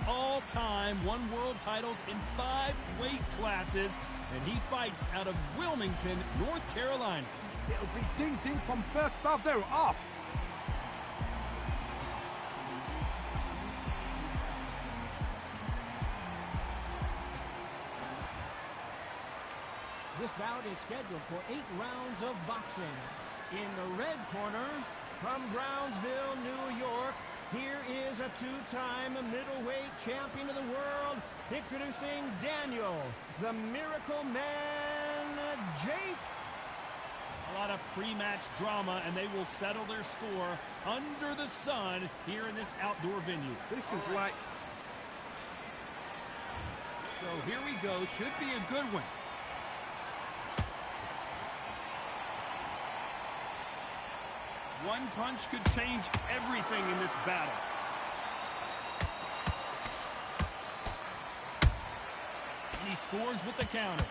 all-time, won world titles in 5 weight classes, and he fights out of Wilmington, North Carolina. It'll be ding-ding from first valve. They're off. This bout is scheduled for 8 rounds of boxing. In the red corner, from Brownsville, New York, here is a 2-time middleweight champion of the world, introducing Daniel, the Miracle Man, Jake. A lot of pre-match drama, and they will settle their score under the sun here in this outdoor venue. This is like... So here we go. Should be a good one. One punch could change everything in this battle. He scores with the counter.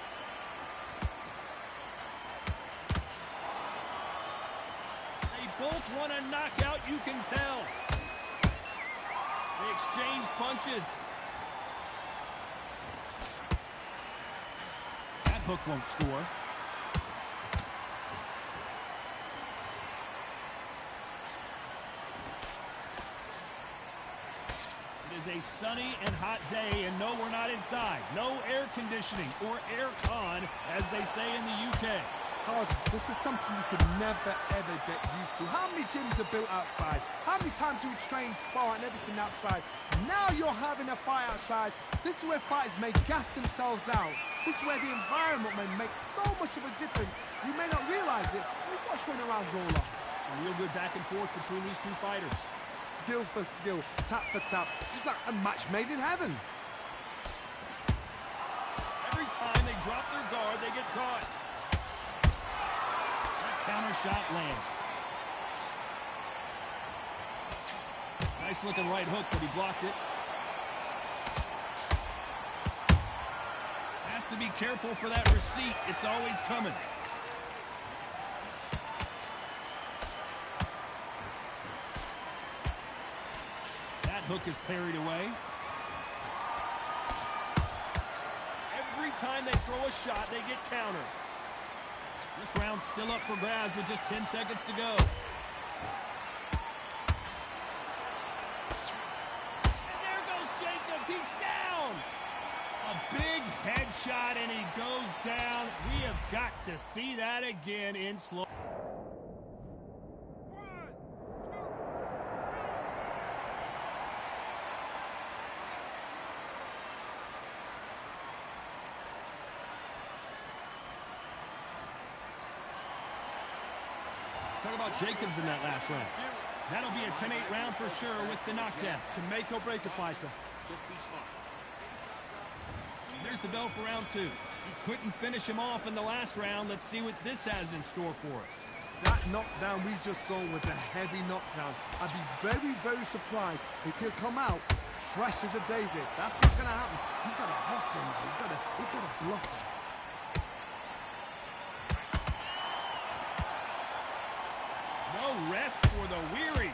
They both want a knockout, you can tell. They exchange punches. That hook won't score. It is a sunny and hot day, and no, we're not inside. No air conditioning or air con, as they say in the UK. Todd, this is something you could never, ever get used to. How many gyms are built outside? How many times do we train, spar, and everything outside? Now you're having a fight outside. This is where fighters may gas themselves out. This is where the environment may make so much of a difference. You may not realize it, but you watch when around roll up. A real good back and forth between these two fighters. Skill for skill, tap for tap, just like a match made in heaven. Every time they drop their guard, they get caught. That counter shot lands. Nice looking right hook, but he blocked it. Has to be careful for that receipt. It's always coming. Hook is parried away. Every time they throw a shot, they get countered. This round's still up for grabs with just 10 seconds to go. And there goes Jacobs. He's down. A big headshot, and he goes down. We have got to see that again in slow. Talk about Jacobs in that last round. That'll be a 10-8 round for sure with the knockdown. Can make or break a fighter. Just be smart. There's the bell for round 2. He couldn't finish him off in the last round. Let's see what this has in store for us. That knockdown we just saw was a heavy knockdown. I'd be very, very surprised if he'll come out fresh as a daisy. That's not going to happen. He's got to hustle now. He's got to bluff him. Rest for the weary.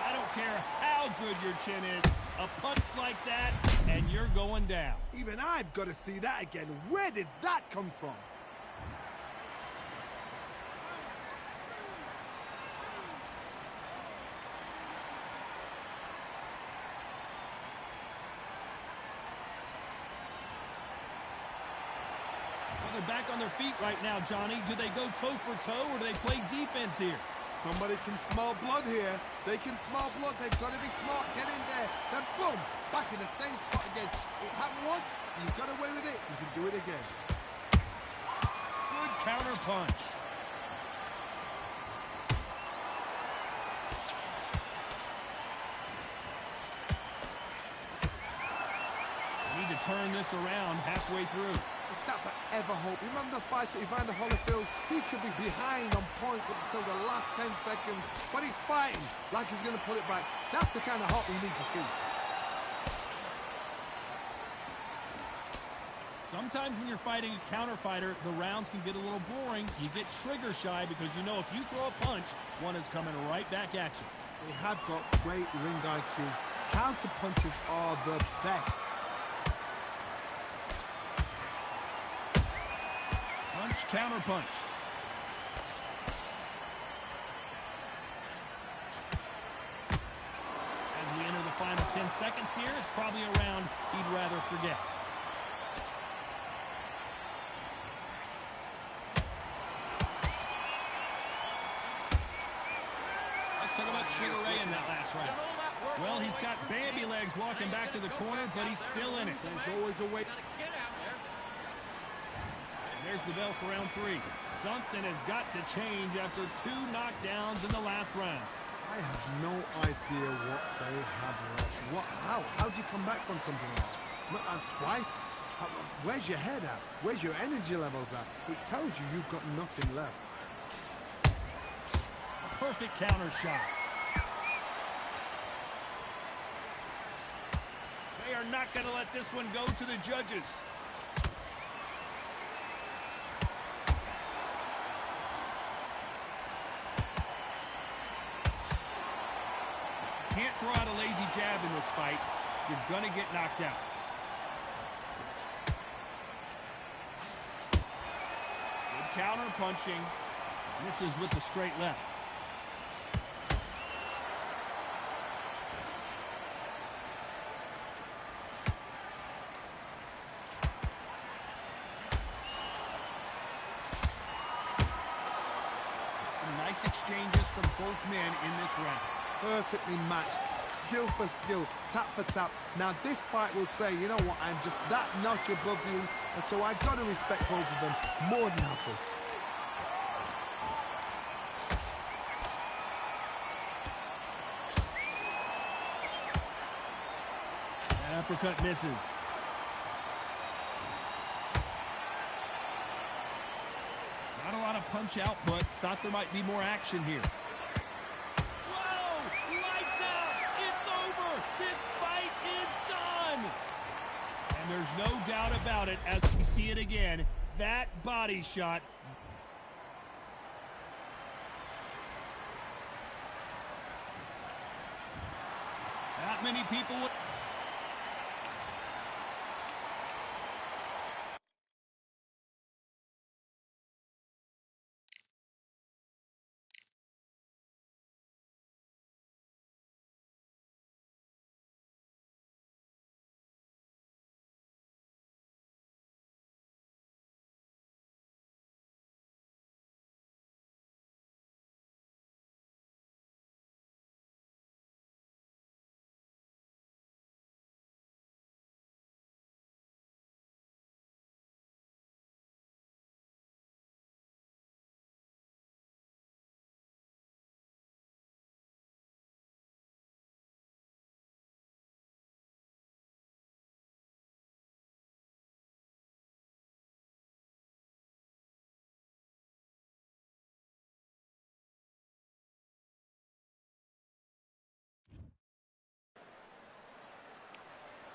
I don't care how good your chin is. A punch like that, and you're going down. Even I've got to see that again. Where did that come from? They're back on their feet right now, Johnny. Do they go toe-for-toe, or do they play defense here? Somebody can smell blood here. They can smell blood. They've got to be smart. Get in there. Then boom, back in the same spot again. It happened once. You got away with it. You can do it again. Good counter punch. Need to turn this around halfway through. It's that forever hope. Remember the fight at Evander Holyfield? He could be behind on points up until the last 10 seconds, but he's fighting like he's going to pull it back. That's the kind of hope we need to see. Sometimes when you're fighting a counter fighter, the rounds can get a little boring. You get trigger shy because you know if you throw a punch, one is coming right back at you. They have got great ring IQ. Counter punches are the best. Punch, counter punch. As we enter the final 10 seconds here, it's probably a round he'd rather forget. Let's talk about Sugar Ray in that last round. Well, he's got Bambi legs walking back to the corner, but he's still in it. There's always a way. There's the bell for round 3. Something has got to change after 2 knockdowns in the last round. I have no idea what they have left. How do you come back from something like that? Twice? Where's your head at? Where's your energy levels at? It tells you you've got nothing left. A perfect counter shot. They are not going to let this one go to the judges. Can't throw out a lazy jab in this fight. You're going to get knocked out. Good counter punching. Misses with the straight left. Some nice exchanges from both men in this round. Perfectly matched, skill for skill, tap for tap. Now this fight will say, you know what, I'm just that notch above you, and so I've got to respect both of them more than happy. That uppercut misses. Not a lot of punch output. Thought there might be more action here. And there's no doubt about it as we see it again. That body shot. Not many people would.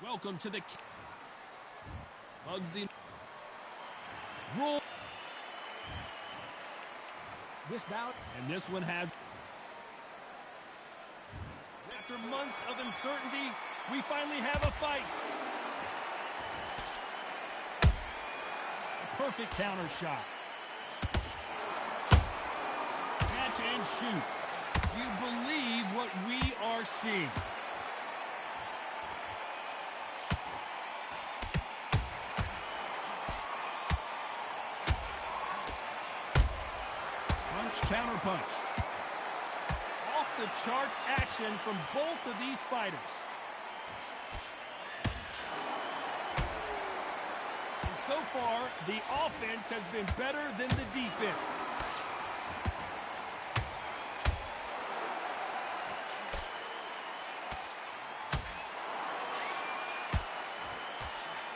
Welcome to the Bugsy Rule. This bout. And this one has. After months of uncertainty, we finally have a fight. A perfect counter shot. Catch and shoot. You believe what we are seeing. Counter punch. Off the charts action from both of these fighters. And so far, the offense has been better than the defense.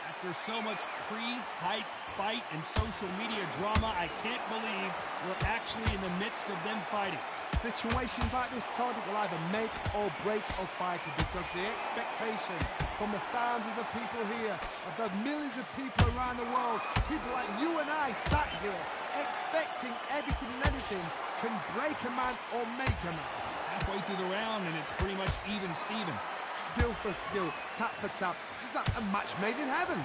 After so much pre-hype fight and social media drama, I can't believe we're actually in the midst of them fighting. Situations like this, Todd, will either make or break a fighter, because the expectation from the thousands of people here, of the millions of people around the world, people like you and I sat here expecting everything and anything, can break a man or make a man. Halfway through the round, and it's pretty much even Steven. Skill for skill, tap for tap. Just like a match made in heaven.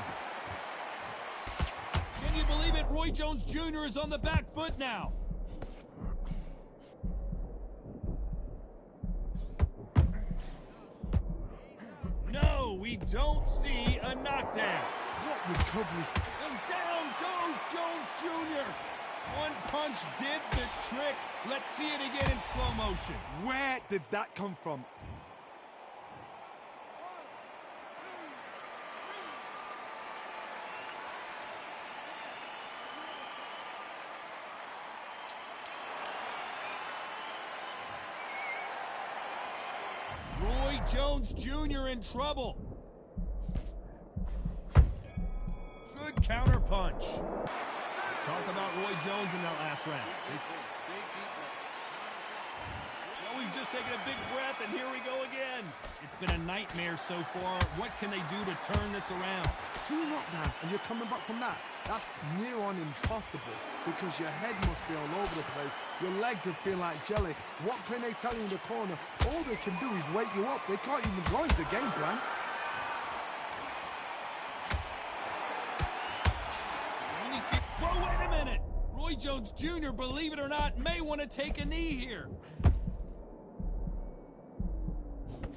Can you believe it? Roy Jones Jr. is on the back foot now. No, we don't see a knockdown. What recovery? And down goes Jones Jr. One punch did the trick. Let's see it again in slow motion. Where did that come from? Roy Jones Jr. in trouble. Good counter punch. Let's talk about Roy Jones in that last round. Well, we've just taken a big breath, and here we go again. It's been a nightmare so far. What can they do to turn this around? 2 knockdowns, and you're coming back from that. That's near on impossible because your head must be all over the place. Your legs will feel like jelly. What can they tell you in the corner? All they can do is wake you up. They can't even go into game plan. Whoa, wait a minute. Roy Jones Jr., believe it or not, may want to take a knee here.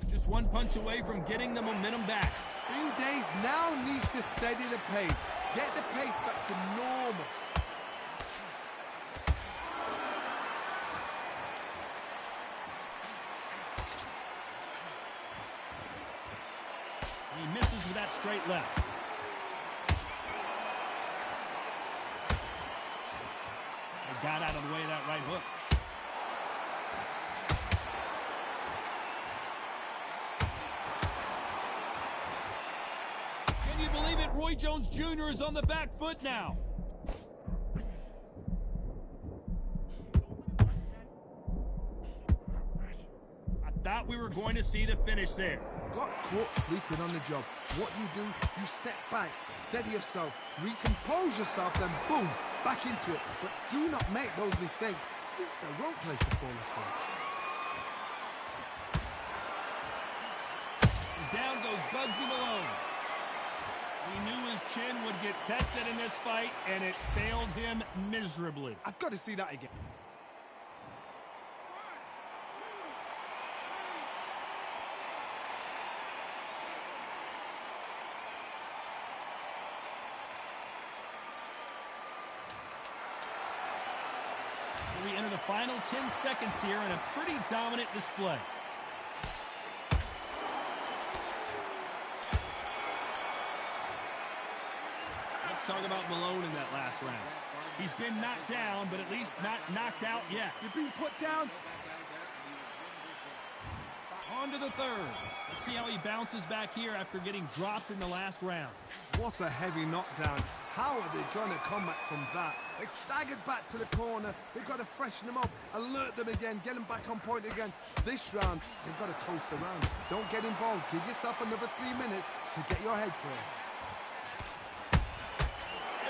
Just one punch away from getting the momentum back. Green Days now needs to steady the pace. Get the pace back to normal. He misses with that straight left. They got out of the way of that right hook. Can you believe it? Roy Jones Jr. is on the back foot now. I thought we were going to see the finish there. Got caught sleeping on the job. What you do, you step back, steady yourself, recompose yourself, then boom, back into it. But do not make those mistakes. This is the wrong place to fall asleep. Down goes Bugsy Malone. We knew his chin would get tested in this fight, and it failed him miserably. I've got to see that again. We enter the final 10 seconds here in a pretty dominant display. Let's talk about Malone in that last round. He's been knocked down, but at least not knocked out yet. You've been put down. On to the third. Let's see how he bounces back here after getting dropped in the last round. What a heavy knockdown. How are they going to come back from that? They staggered back to the corner. They've got to freshen them up, alert them again, get them back on point again. This round, they've got to coast around. Don't get involved. Give yourself another 3 minutes to get your head clear.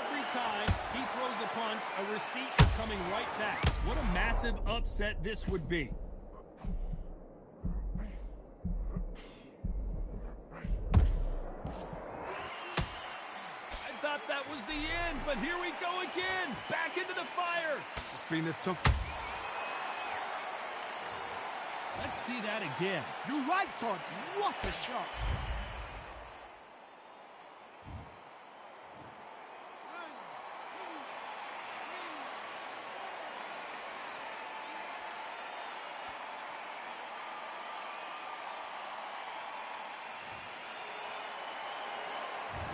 Every time he throws a punch, a receipt is coming right back. What a massive upset this would be. Thought that was the end, but here we go again. Back into the fire. It's been a tough... Let's see that again. You're right, Todd. What a shot.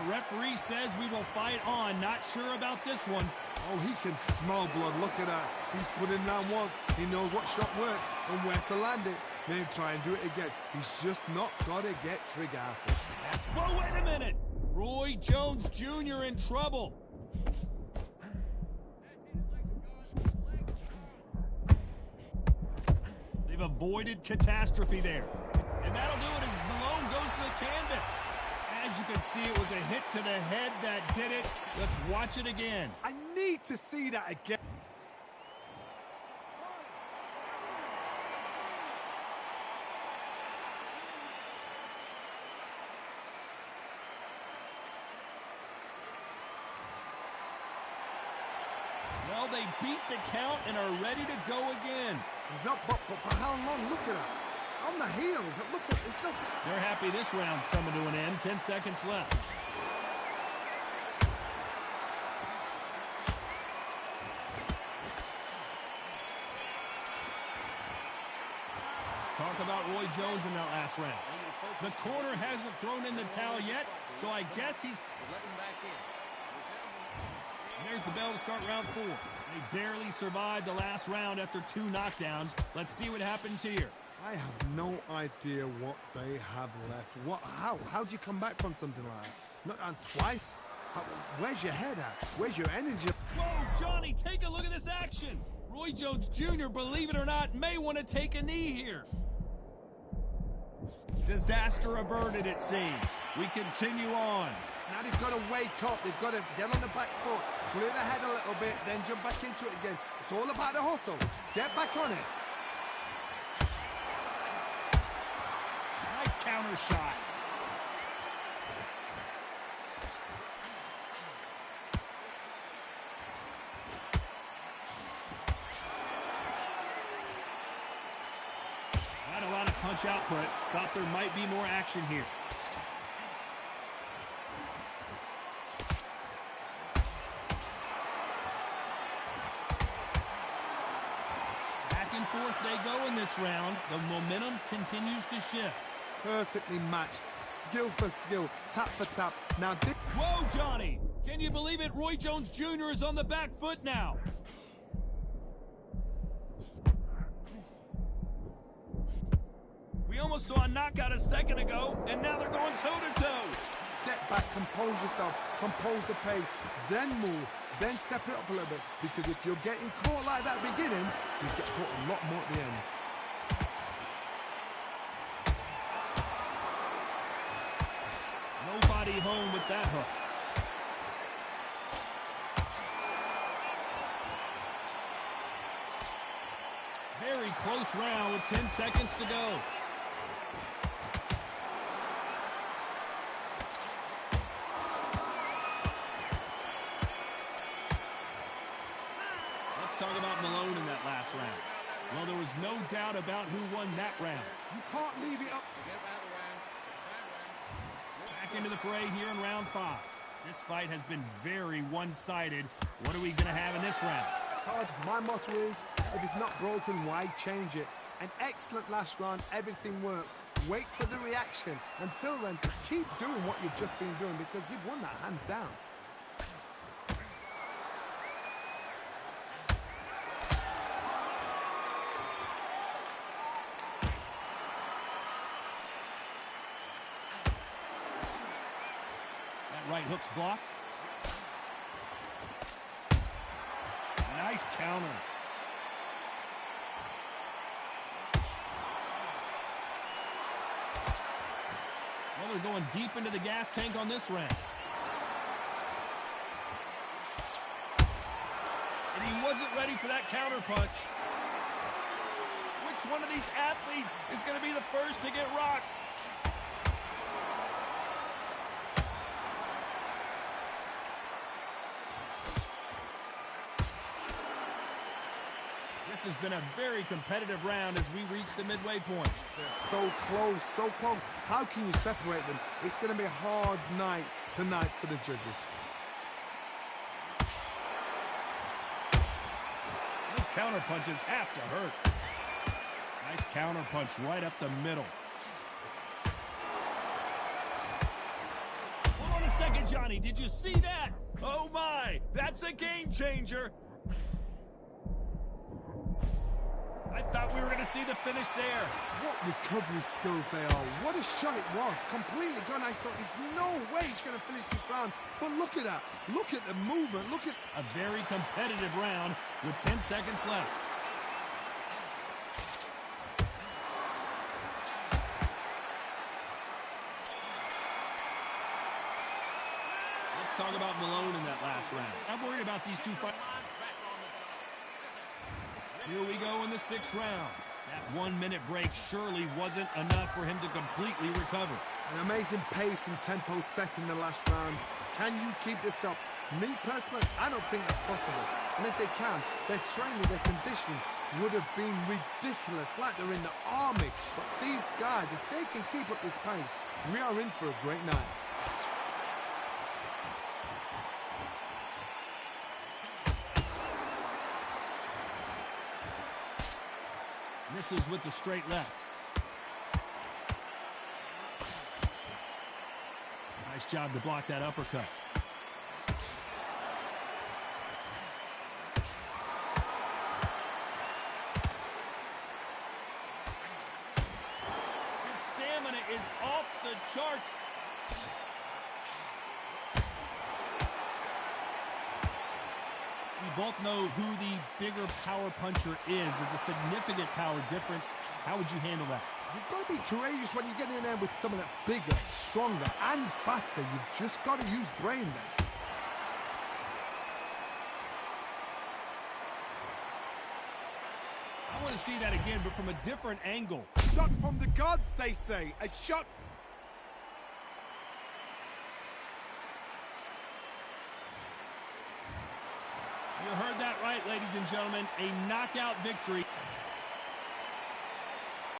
The referee says we will fight on. Not sure about this one. Oh, he can smell blood. Look at that. He's put in down once. He knows what shot works and where to land it. Then try and do it again. He's just not got to get trigger happy. Whoa, wait a minute. Roy Jones Jr. in trouble. They've avoided catastrophe there. And that'll do it as Malone goes to the canvas. As you can see, it was a hit to the head that did it. Let's watch it again. I need to see that again. beat the count and are ready to go again. He's up, but for how long? Look at that. On the heels. Look at it's not. They're happy this round's coming to an end. 10 seconds left. Let's talk about Roy Jones in that last round. The corner hasn't thrown in the towel yet, so I guess he's... And there's the bell to start round 4. They barely survived the last round after 2 knockdowns. Let's see what happens here. I have no idea what they have left. How do you come back from something like that? Not twice? Where's your head at? Where's your energy? Whoa, Johnny, take a look at this action. Roy Jones Jr., believe it or not, may want to take a knee here. Disaster averted, it seems. We continue on. Now they've got to wake up. They've got to get on the back foot, clear the head a little bit, then jump back into it again. It's all about the hustle. Get back on it. Nice counter shot. Not a lot of punch output. Thought there might be more action here. Back and forth they go in this round. The momentum continues to shift. Perfectly matched. Skill for skill. Tap for tap. Now this... Whoa, Johnny! Can you believe it? Roy Jones Jr. is on the back foot now. We almost saw a knockout a second ago, and now they're going toe-to-toe. Step back, compose yourself, compose the pace, then move, then step it up a little bit. Because if you're getting caught like that at the beginning, you get caught a lot more at the end. Nobody home with that hook. Very close round with 10 seconds to go. Let's talk about Malone in that last round. Well, there was no doubt about who won that round. You can't leave it up. Back into the fray here in round 5. This fight has been very one-sided. What are we going to have in this round? Todd, my motto is, if it's not broken, why change it? An excellent last round, everything works. Wait for the reaction. Until then, keep doing what you've just been doing because you've won that hands down. That right hook's blocked. Nice counter. Well, they're going deep into the gas tank on this round. And he wasn't ready for that counter punch. Which one of these athletes is going to be the first to get rocked? This has been a very competitive round as we reach the midway point. They're so close, so close. How can you separate them? It's going to be a hard night tonight for the judges. Those counter punches have to hurt. Nice counter punch right up the middle. Hold on a second, Johnny. Did you see that? Oh, my. That's a game changer. I thought we were going to see the finish there. What recovery skills they are. What a shot it was. Completely gone. I thought there's no way he's going to finish this round. But look at that. Look at the movement. Look at... A very competitive round with 10 seconds left. Let's talk about Malone in that last round. I'm worried about these two fights. Here we go in the 6th round. That 1-minute break surely wasn't enough for him to completely recover. An amazing pace and tempo set in the last round. Can you keep this up? Me personally, I don't think that's possible. And if they can, their training, their conditioning would have been ridiculous, like they're in the army. But these guys, if they can keep up this pace, we are in for a great night. Misses with the straight left. Nice job to block that uppercut. His stamina is off the charts. We both know who the bigger power puncher is. There's a significant power difference. How would you handle that? You've got to be courageous when you get in there with someone that's bigger, stronger, and faster. You've just got to use brain there. I want to see that again, but from a different angle. Shot from the gods, they say. A shot. You heard that right, ladies and gentlemen. A knockout victory.